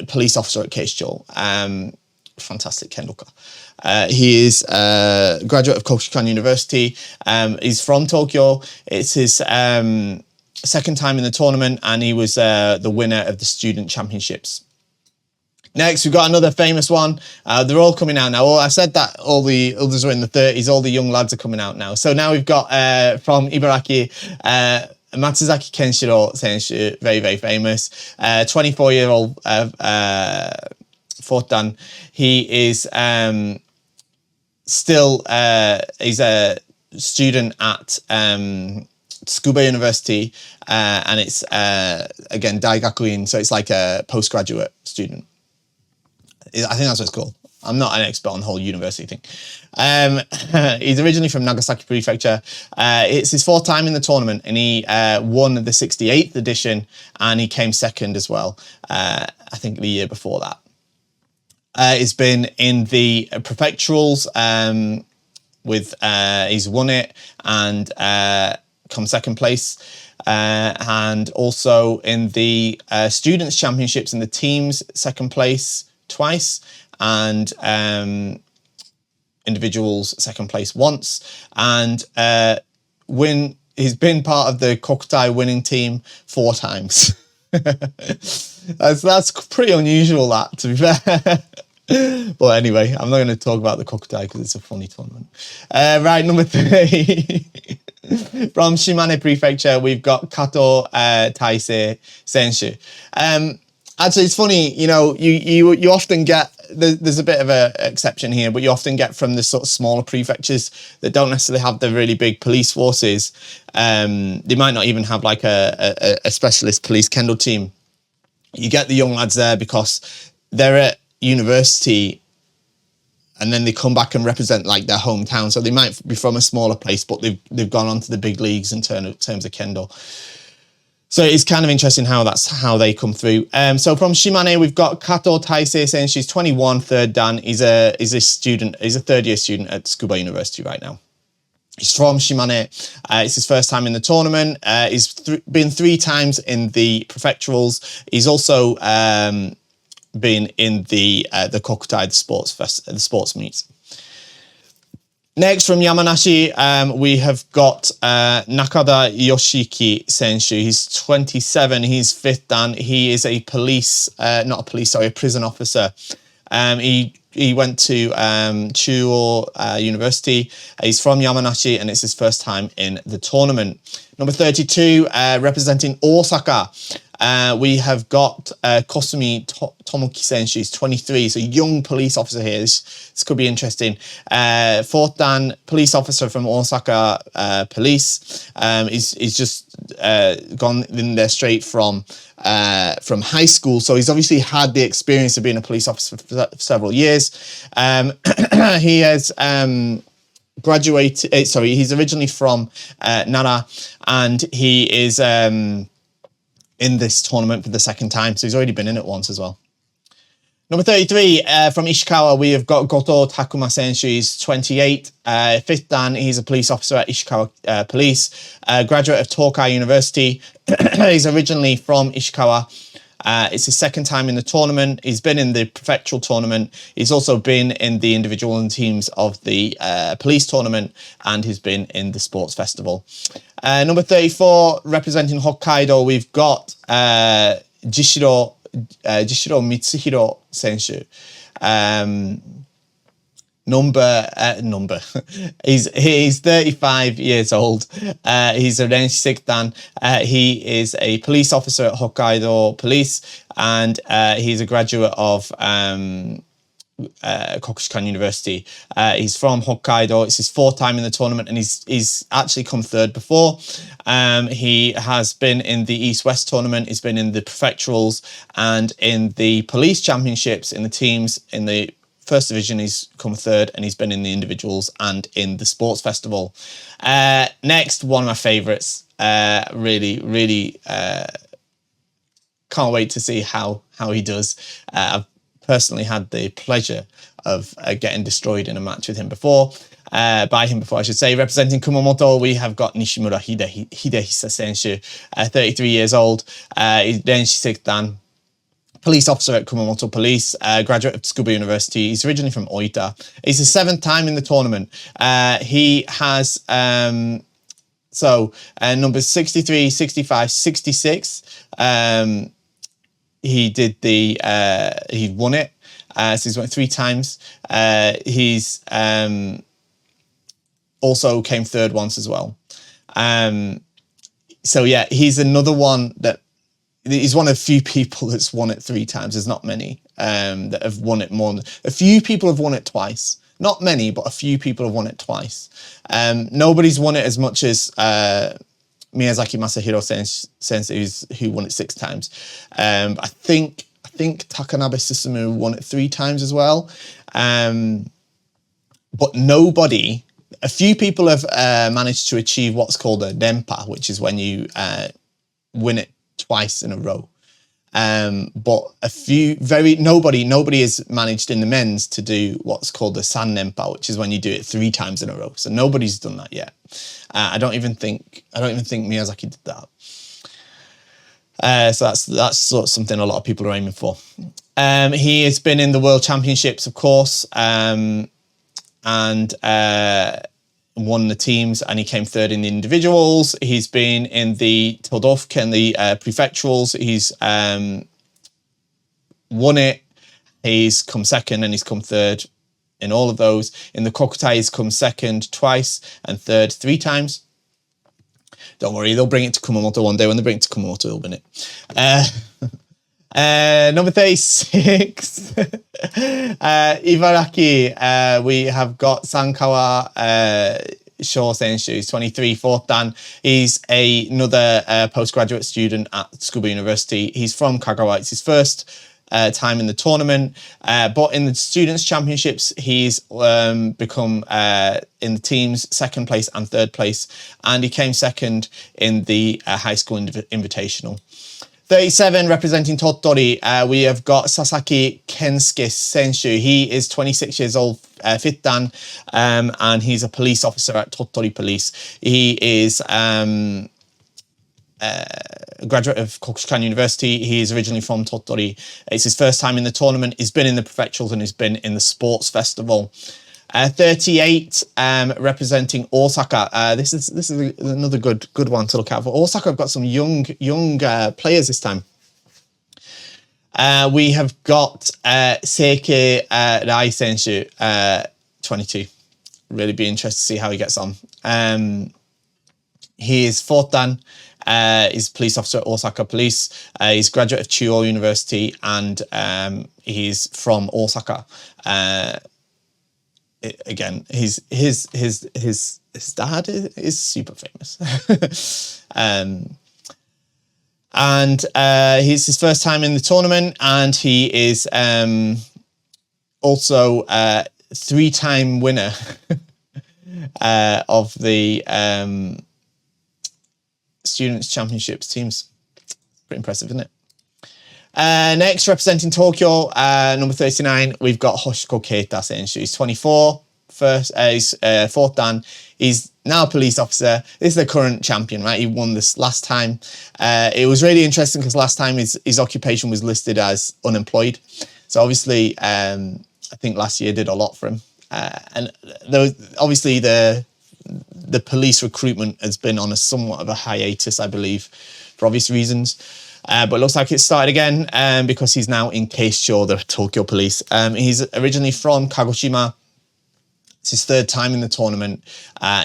police officer at Keisho. Fantastic kendoka. He is a graduate of Kokushikan University. He's from Tokyo. It's his second time in the tournament, and he was the winner of the student championships. Next, we've got another famous one. They're all coming out now. I said that all the others are in the 30s. All the young lads are coming out now. So now we've got from Ibaraki, Matsuzaki Kenshiro Senshu, very, very famous. 24-year-old fourth dan. He is still, he's a student at Tsukuba University, and it's, again, Daigakuin, so it's like a postgraduate student. I think that's what it's called. I'm not an expert on the whole university thing. He's originally from Nagasaki Prefecture. It's his fourth time in the tournament, and he won the 68th edition, and he came second as well, I think the year before that. He's been in the prefecturals he's won it and come second place. And also in the students championships in the teams, second place twice, and individuals second place once, and he's been part of the Kokutai winning team 4 times. that's pretty unusual, that, to be fair. But anyway, I'm not going to talk about the Kokutai because it's a funny tournament. Right, number 3. From Shimane Prefecture, we've got Kato Taisei Senshu. Actually, it's funny, you know, you often get, there's a bit of an exception here, but you often get from the sort of smaller prefectures that don't necessarily have the really big police forces. They might not even have like a specialist police kendo team. You get the young lads there because they're at university and then they come back and represent like their hometown. So they might be from a smaller place, but they've gone on to the big leagues in terms of kendo. So it's kind of interesting how that's how they come through. So from Shimane, we've got Kato Taisei Sen. She's 21, third dan. He's a student. He's a third year student at Tsukuba University right now. He's from Shimane. It's his first time in the tournament. He's been 3 times in the prefecturals. He's also been in the Kokutai, the sports meets. Next, from Yamanashi, we have got Nakada Yoshiki Senshu. He's 27. He's 5th dan. He is a a prison officer. He went to Chuo University. He's from Yamanashi, and it's his first time in the tournament. Number 32, representing Osaka, we have got Kosumi Tomoki Senshu. He's 23, so young police officer here. This could be interesting. 4th dan, police officer from Osaka Police. He's just gone in there straight from high school, so he's obviously had the experience of being a police officer for several years. He has graduated. He's originally from Nara, and he is in this tournament for the 2nd time, so he's already been in it once as well. Number 33, from Ishikawa, we have got Goto Takuma Senshu. He's 28, 5th dan. He's a police officer at Ishikawa Police, graduate of Tokai University. He's originally from Ishikawa. It's his 2nd time in the tournament. He's been in the prefectural tournament. He's also been in the individual and teams of the police tournament, and he's been in the sports festival. Number 34, representing Hokkaido, we've got Jishiro Mitsuhiro Senshu. He's 35 years old. He's a Renshi 6th dan. He is a police officer at Hokkaido Police, and he's a graduate of Kokushikan University. He's from Hokkaido. It's his 4th time in the tournament, and he's actually come 3rd before. He has been in the East-West tournament. He's been in the prefecturals and in the police championships in the teams. In the 1st division, he's come 3rd, and he's been in the individuals and in the sports festival. Next, one of my favourites. Really can't wait to see how he does. I've personally had the pleasure of getting destroyed in a match with him before. By him before, I should say. Representing Kumamoto, we have got Nishimura Hidehisa Senshu, 33 years old. He's Denshi 6th Dan, police officer at Kumamoto Police, graduate of Tsukuba University. He's originally from Oita. It's his 7th time in the tournament. He has numbers 63, 65, 66. He did he won it. So he's won it 3 times. He's also came 3rd once as well. So yeah, he's another one that he's one of the few people that's won it 3 times. There's not many that have won it more. A few people have won it twice. Not many, but a few people have won it twice. Nobody's won it as much as Miyazaki Masahiro Sensei, who won it 6 times. I think Takanabe Susumu won it 3 times as well. But nobody. A few people have managed to achieve what's called a Denpa, which is when you win it twice in a row. But nobody has managed in the men's to do what's called the San Denpa, which is when you do it 3 times in a row. So nobody's done that yet. I don't even think Miyazaki did that. So that's sort of something a lot of people are aiming for. He has been in the World Championships, of course, and won the teams, and he came 3rd in the individuals. He's been in the Todofuken, the prefecturals. He's won it. He's come 2nd and he's come 3rd in all of those. In the Kokutai, he's come 2nd twice and 3rd 3 times. Don't worry, they'll bring it to Kumamoto one day. When they bring it to Kumamoto, they'll win it. Number 36, Ibaraki, we have got Sankawa Sho Senshu. He's 23, 4th Dan. He's another postgraduate student at Tsukuba University. He's from Kagawa. It's his first time in the tournament, but in the Students' Championships, he's become in the teams 2nd place and 3rd place, and he came 2nd in the High School Invitational. 37, representing Tottori, we have got Sasaki Kinski Senshu. He is 26 years old, 5th Dan, and he's a police officer at Tottori Police. He is a graduate of Kokushikan University. He is originally from Tottori. It's his first time in the tournament. He's been in the prefecturals and he's been in the sports festival. 38, representing Osaka. This is another good one to look out for. Osaka have got some young players this time. We have got Seike Rai Senshu, 22. Really be interested to see how he gets on. He is 4th Dan. He's a police officer at Osaka Police. He's a graduate of Chuo University, and he's from Osaka. Again, his dad is super famous. And he's his first time in the tournament, and he is also 3-time winner of the Students' Championships teams. Pretty impressive, isn't it? Next, representing Tokyo, number 39, we've got Hoshiko Keita Senshu. He's 24, he's 4th Dan. He's now a police officer. This is the current champion, right? He won this last time. It was really interesting because last time his occupation was listed as unemployed. So obviously, I think last year did a lot for him. And there was, obviously the police recruitment has been on a somewhat of a hiatus, I believe, for obvious reasons. But it looks like it started again because he's now in Keisho, the Tokyo Police. He's originally from Kagoshima. It's his 3rd time in the tournament.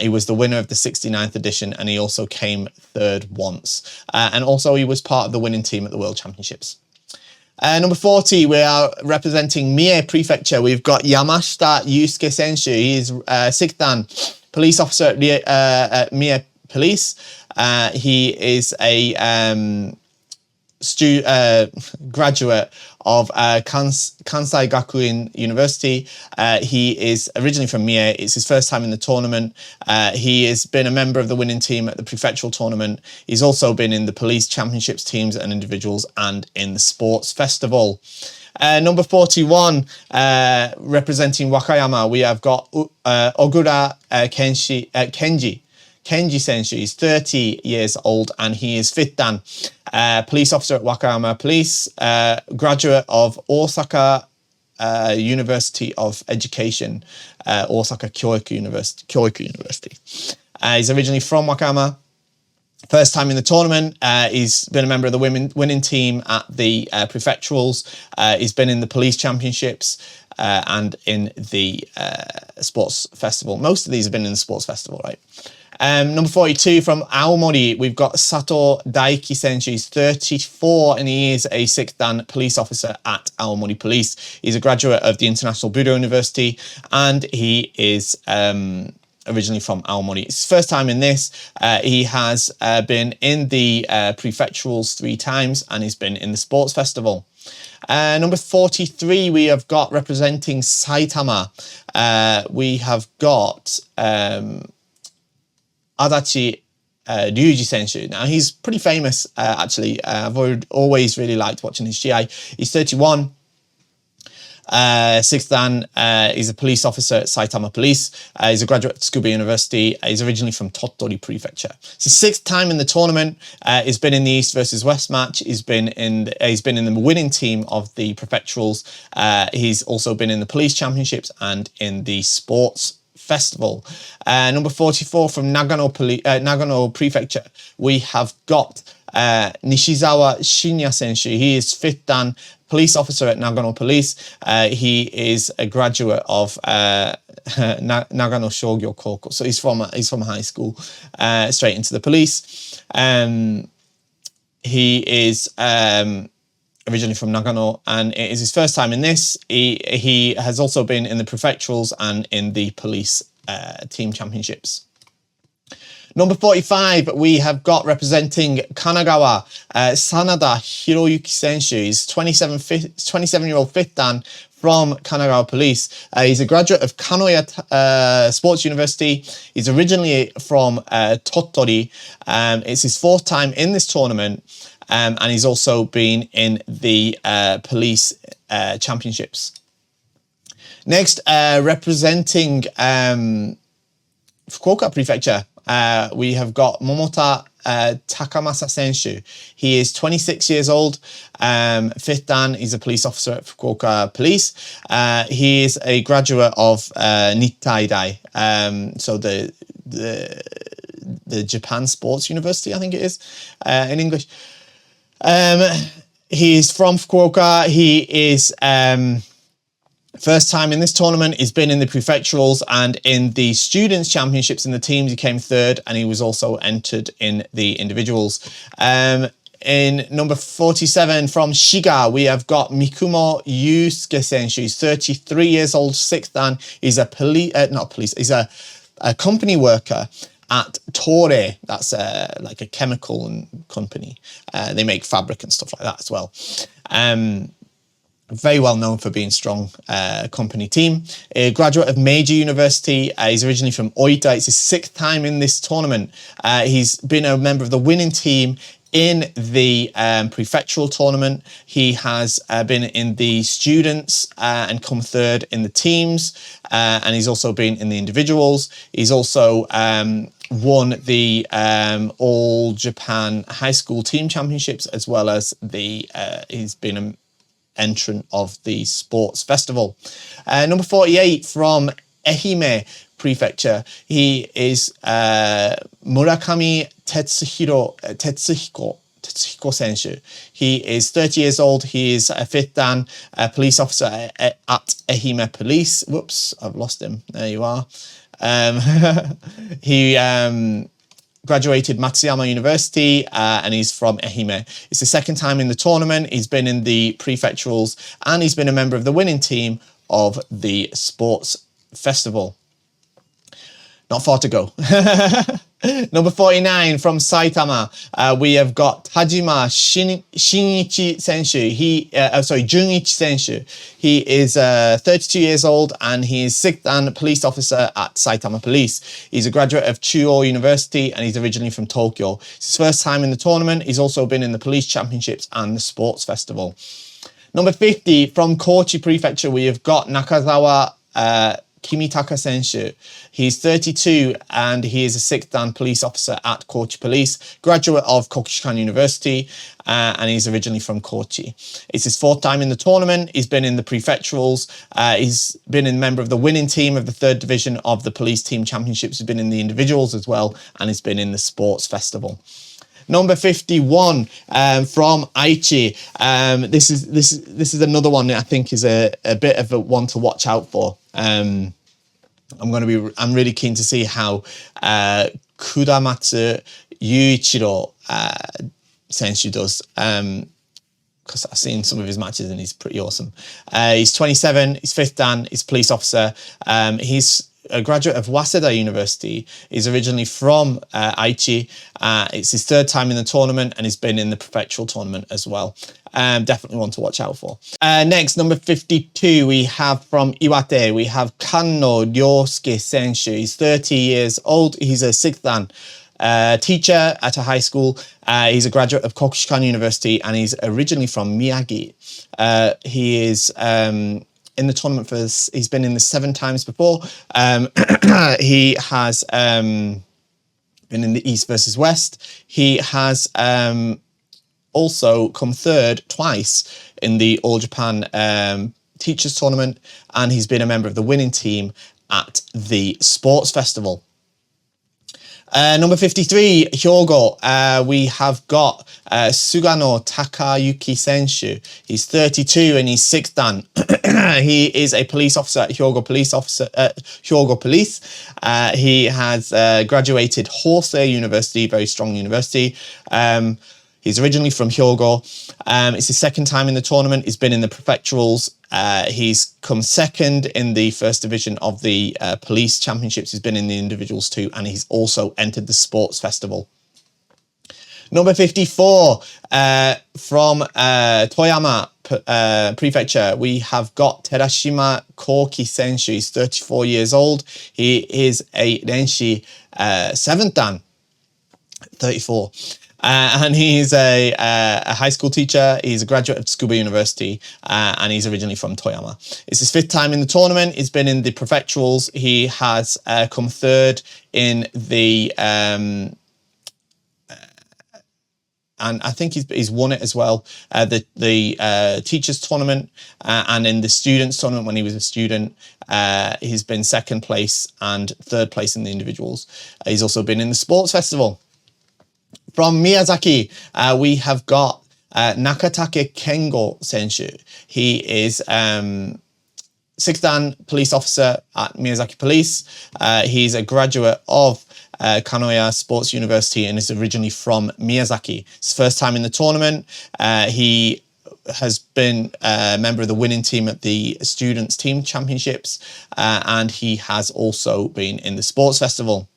He was the winner of the 69th edition, and he also came 3rd once. And also he was part of the winning team at the World Championships. Number 40, we are representing Mie Prefecture. We've got Yamashita Yusuke Senshu. He is 6th Dan, police officer at Mie Police. He is a graduate of Kansai Gakuin University. He is originally from Mie. It's his first time in the tournament. He has been a member of the winning team at the prefectural tournament. He's also been in the police championships teams and individuals, and in the sports festival. Number 41, representing Wakayama, we have got Ogura Kenji Senshu. He's 30 years old and he is fifth dan, police officer at Wakayama Police, graduate of Osaka University of Education, Osaka Kyoiku University. He's originally from Wakayama. First time in the tournament. He's been a member of the winning team at the prefecturals. He's been in the police championships and in the sports festival. Most of these have been in the sports festival, right? Number 42 from Aomori, we've got Sato Daiki Senshu. He's 34 and he is a sixth dan police officer at Aomori Police. He's a graduate of the International Budo University and he is originally from Aomori. It's his first time in this. He has been in the prefecturals 3 times and he's been in the sports festival. Number 43, we have got representing Saitama. We have got Adachi Ryuji Senshu. Now, he's pretty famous, actually. I've always really liked watching his GI. He's 31. Sixth dan, he's a police officer at Saitama Police. He's a graduate at Tsukuba University. He's originally from Tottori Prefecture. It's his 6th time in the tournament. He's been in the East versus West match. He's been in the winning team of the prefecturals. He's also been in the police championships and in the sports festival. Number 44 from Nagano Prefecture, we have got Nishizawa Shinya Senshu. He is 5th dan police officer at Nagano Police. He is a graduate of Nagano Shogyo Koko. So he's from high school straight into the police. He is originally from Nagano, and it is his first time in this. He has also been in the prefecturals and in the police team championships. Number 45, we have got representing Kanagawa, Sanada Hiroyuki Senshu. He's 27-year-old 5th dan from Kanagawa Police. He's a graduate of Kanoya Sports University. He's originally from Tottori. It's his 4th time in this tournament. And he's also been in the police championships. Next, representing Fukuoka Prefecture, we have got Momota Takamasa Senshu. He is 26 years old, 5th dan. He's a police officer at Fukuoka Police. He is a graduate of Nittai Dai, so the Japan Sports University, I think it is, in English. He's from Fukuoka. He is first time in this tournament. He's been in the prefecturals and in the students championships in the teams. He came 3rd and he was also entered in the individuals. In number 47 from Shiga, we have got Mikumo Yusuke Senshu. He's 33 years old, 6th dan. He's a he's a company worker at Tore. That's like a chemical company. They make fabric and stuff like that as well. Very well known for being strong company team. A graduate of Meiji University. He's originally from Oita. It's his 6th time in this tournament. He's been a member of the winning team in the prefectural tournament. He has been in the students and come 3rd in the teams. And he's also been in the individuals. He's also won the All Japan High School Team Championships, as well as he's been an entrant of the sports festival. Number 48 from Ehime Prefecture, he is Murakami Tetsuhiko Senshu. He is 30 years old. He is a 5th dan police officer at Ehime Police. Whoops, I've lost him. There you are. He graduated Matsuyama University and he's from Ehime. It's the 2nd time in the tournament. He's been in the prefecturals and he's been a member of the winning team of the sports festival. Not far to go. Number 49 from Saitama, we have got Tajima Junichi Senshu. He is 32 years old and he is 6th dan police officer at Saitama Police. He's a graduate of Chuo University and he's originally from Tokyo. It's his 1st time in the tournament. He's also been in the police championships and the sports festival. Number 50, from Kochi Prefecture, we have got Nakazawa Kimitaka Senshu. He's 32 and he is a 6th Dan police officer at Kochi Police, graduate of Kokushikan University, and he's originally from Kochi. It's his 4th time in the tournament. He's been in the prefecturals. He's been a member of the winning team of the 3rd division of the police team championships. He's been in the individuals as well, and he's been in the sports festival. Number 51, from Aichi. This is another one that I think is a bit of a one to watch out for. I'm really keen to see how Kudamatsu Yuichiro Senshu does. Because I've seen some of his matches and he's pretty awesome. He's 27, he's 5th Dan, he's a police officer. He's a graduate of Waseda University. He's originally from Aichi. It's his 3rd time in the tournament and he's been in the prefectural tournament as well. Definitely one to watch out for. Next, number 52, we have from Iwate, we have Kanno Ryosuke Senshu. He's 30 years old. He's a 6th Dan teacher at a high school. He's a graduate of Kokushikan University and he's originally from Miyagi. He is in the tournament he's been in this 7 times before. He has been in the East versus West. He has also come 3rd twice in the All Japan Teachers Tournament, and he's been a member of the winning team at the Sports Festival. Number 53, Hyogo. We have got Sugano Takayuki Senshu. He's 32 and he's 6th Dan. He is a police officer at Hyogo Police. He has graduated Hosei University, very strong university. He's originally from Hyogo. It's his 2nd time in the tournament. He's been in the prefecturals. He's come 2nd in the 1st division of the police championships. He's been in the individuals too, and he's also entered the sports festival. Number 54, from Toyama Prefecture, we have got Terashima Koki Senshu. He's 34 years old. He is a Renshi 7th Dan, 34. And he's a high school teacher. He's a graduate of Tsukuba University, and he's originally from Toyama. It's his 5th time in the tournament. He's been in the prefecturals. He has come 3rd in the and I think he's won it as well. The teachers tournament and in the students tournament when he was a student. He's been 2nd place and 3rd place in the individuals. He's also been in the sports festival. From Miyazaki, we have got Nakatake Kengo Senshu. He is 6th Dan police officer at Miyazaki Police. He's a graduate of Kanoya Sports University and is originally from Miyazaki. It's his 1st time in the tournament. He has been a member of the winning team at the Students Team Championships, and he has also been in the Sports Festival.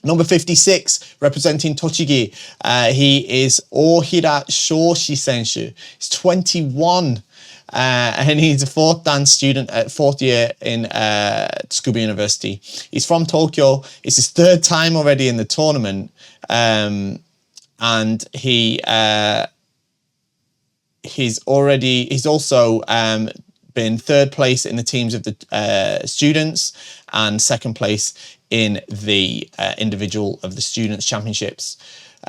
Number 56, representing Tochigi, he is Ohira Shoshi Senshu. He's 21, and he's a 4th Dan student at 4th year in Tsukuba University. He's from Tokyo. It's his 3rd time already in the tournament, and he's also been 3rd place in the teams of the students and 2nd place in the individual of the students championships,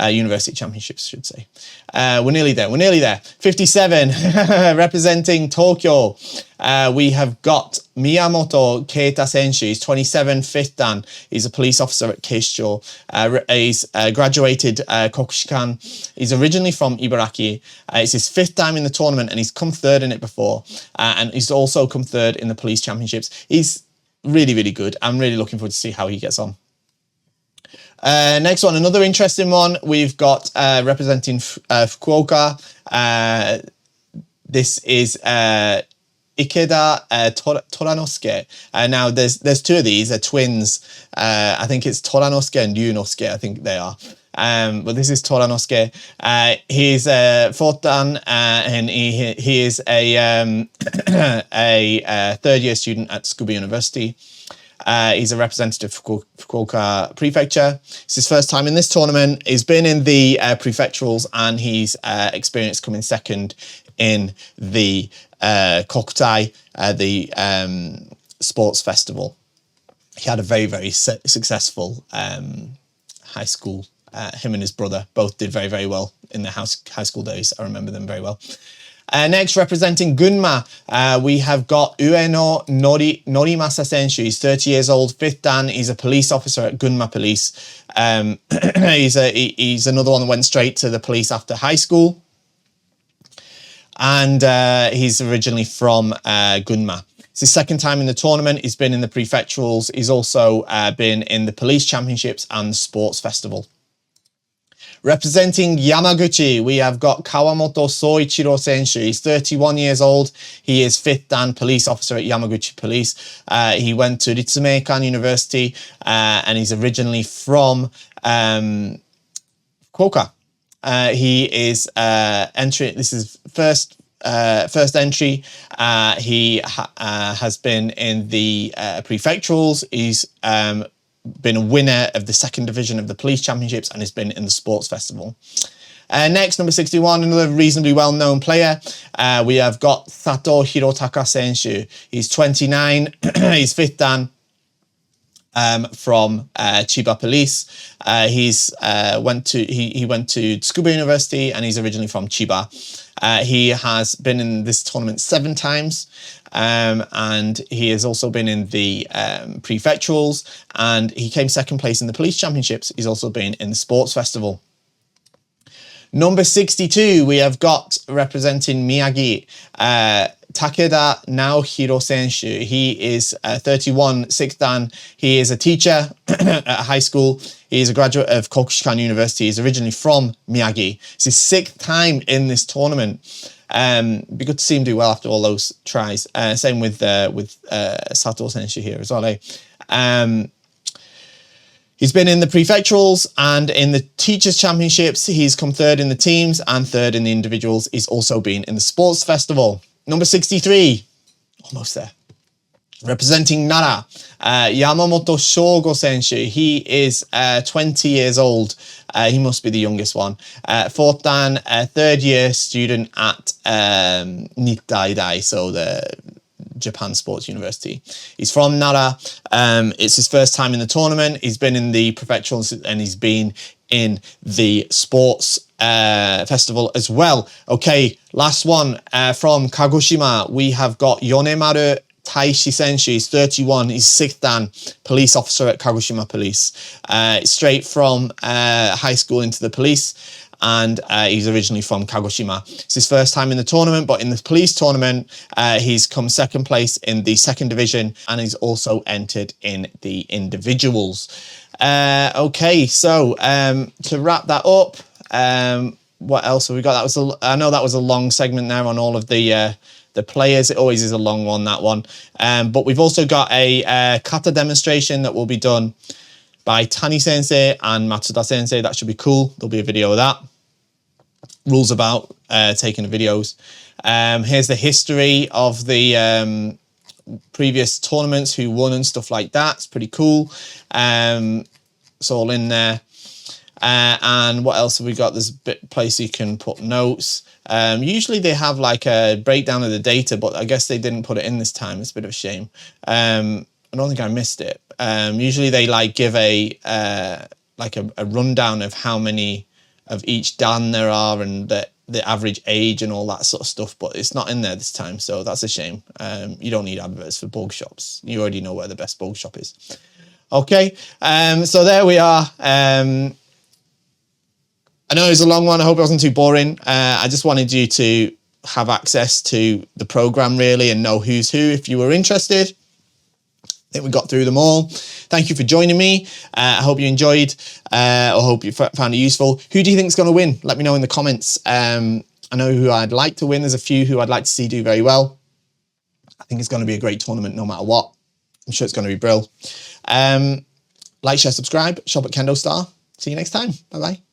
university championships, I should say. We're nearly there. 57, representing Tokyo, we have got Miyamoto Keita Senshu. He's 27, 5th Dan. He's a police officer at Keisho. He's graduated Kokushikan. He's originally from Ibaraki. It's his 5th time in the tournament and he's come 3rd in it before. And he's also come 3rd in the police championships. He's really, really good. I'm really looking forward to see how he gets on. Next one, another interesting one. We've got representing Fukuoka. This is Ikeda Toranosuke. Now, there's 2 of these. They're twins. I think it's Toranosuke and Ryunosuke. I think they are. But this is Toranosuke. He's 4th Dan, and he is a 3rd year student at Tsukuba University. He's a representative for Fukuoka Prefecture. It's his 1st time in this tournament. He's been in the prefecturals and he's experienced coming 2nd in the Kokutai, the sports festival. He had a very, very successful high school. Him and his brother both did very, very well in their high school days. I remember them very well. Next, representing Gunma, we have got Ueno Norimasa Senshu. He's 30 years old, 5th Dan. He's a police officer at Gunma Police. He's another one that went straight to the police after high school. And he's originally from Gunma. It's his second time in the tournament. He's been in the prefecturals. He's also been in the police championships and the sports festival. Representing Yamaguchi, we have got Kawamoto Soichiro Senshu. He's 31 years old. He is 5th Dan police officer at Yamaguchi Police. He went to Ritsumeikan University and he's originally from Fukuoka. He is entering. This is first entry. He has been in the prefecturals. He's been a winner of the 2nd division of the police championships and has been in the sports festival. Next, number 61, another reasonably well-known player. We have got Sato Hirotaka Senshu. He's 29. He's 5th Dan from Chiba Police. He went to Tsukuba University and he's originally from Chiba. He has been in this tournament 7 times. And he has also been in the prefecturals and he came 2nd place in the police championships. He's also been in the sports festival. Number 62, we have got representing Miyagi, Takeda Naohiro Senshu. He is 31, 6th Dan. He is a teacher at high school. He is a graduate of Kokushikan University. He's originally from Miyagi. It's his 6th time in this tournament. It'd be good to see him do well after all those tries. Same with Sato Senshu here as well. He's been in the prefecturals and in the teachers championships. He's come 3rd in the teams and 3rd in the individuals. He's also been in the sports festival. Number 63, almost there. Representing Nara, Yamamoto Shogo Senshu. He is 20 years old. He must be the youngest one. 4th Dan, 3rd year student at Nittaidai, so the Japan Sports University. He's from Nara. It's his first time in the tournament. He's been in the prefecturals and he's been in the sports festival as well. Okay, last one from Kagoshima. We have got Yonemaru Taishi Senshu. He's 31. He's 6th Dan police officer at Kagoshima Police. Straight from high school into the police. And he's originally from Kagoshima. It's his first time in the tournament, but in the police tournament, he's come 2nd place in the 2nd division, and he's also entered in the individuals. Okay, so to wrap that up, what else have we got? I know that was a long segment there on all of the players. It always is a long one, that one. But we've also got a kata demonstration that will be done by Tani Sensei and Matsuda Sensei. That should be cool. There'll be a video of that. Rules about taking the videos. Here's the history of the previous tournaments, who won and stuff like that. It's pretty cool. It's all in there. And what else have we got? There's a place you can put notes. Usually they have like a breakdown of the data, but I guess they didn't put it in this time. It's a bit of a shame. I don't think I missed it. Usually they like give a rundown of how many of each Dan there are and the average age and all that sort of stuff, but it's not in there this time, so that's a shame. You don't need adverts for bulk shops. You already know where the best bulk shop is. Okay, so there we are. I know it was a long one. I hope it wasn't too boring. I just wanted you to have access to the program really and know who's who if you were interested. I think we got through them all. Thank you for joining me. I hope you enjoyed. I hope you found it useful. Who do you think is going to win? Let me know in the comments. I know who I'd like to win. There's a few who I'd like to see do very well. I think it's going to be a great tournament no matter what. I'm sure it's going to be brilliant. Like, share, subscribe. Shop at KendoStar. See you next time. Bye-bye.